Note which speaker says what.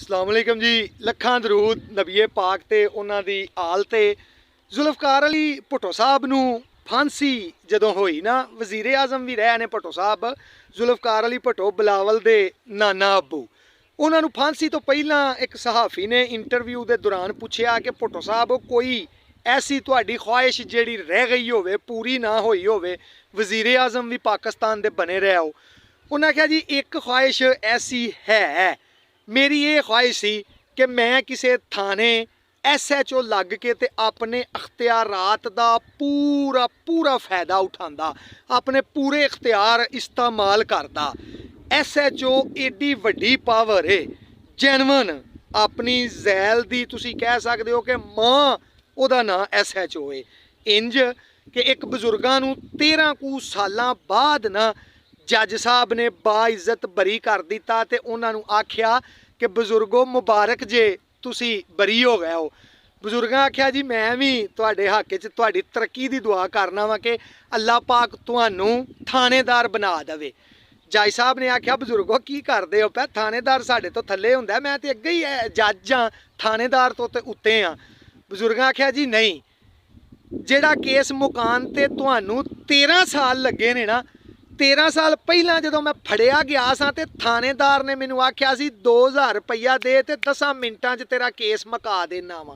Speaker 1: अस्सलामुअलैकुम जी। लखां दरूद नबीए पाक ते उन्हां दी आल ते। जुल्फकार अली भुट्टो साहब नूं फांसी जदों होई ना, वजीरे आजम भी रहे ने भुट्टो साहब, जुल्फकार अली भुट्टो बिलावल दे नाना अब्बू। उन्हां नूं फांसी तो पहलां एक सहाफ़ी ने इंटरव्यू दे दौरान पुछया कि भुट्टो साहब कोई ऐसी तुहाडी ख्वाहिश जिहड़ी रह गई होवे, पूरी ना होई होवे, वजीरे आजम भी पाकिस्तान दे बने रहे हो। उन्हें आख्या जी एक ख्वाहिश ऐसी है, मेरी ये ख्वाहिश सी कि मैं किसी थाने SHO लग के ते अपने अख्तियारात दा पूरा पूरा फायदा उठांदा, अपने पूरे इख्तियार इस्तेमाल करदा। SHO एडी वड्डी पावर है, जेनवन अपनी जैल दी तुसी कह सकते हो कि मां ओदा नाम SHO है। इंज कि एक बजुर्गां नूं 13 कू सालां बाद ना जज साहब ने बाइज्जत बरी कर दिता ते उन्हां नूं आख्या कि बजुर्गो मुबारक जे तुसी बरी हो गए हो। बजुर्गां आख्या जी मैं भी तुहाडे हक च तुहाडी तरक्की दी दुआ करना वा कि अल्लाह पाक तुहानूं थानेदार बना देवे। जज साहब ने आख्या बजुर्गो की करदे हो पै, थानेदार साडे तो थल्ले हुंदा, मैं ते अगे ही जज हाँ, थानेदार तो ते उत्ते हाँ। बजुर्गां आख्या जी नहीं, जेड़ा केस मुकान ते तुहानूं 13 साल लगे ने ना, 13 साल पहला जो मैं फड़िया गया सा ते थानेदार ने मैनू आख्या सी 2000 रुपया दे ते 10 मिनटां च तेरा केस मुका देना वा।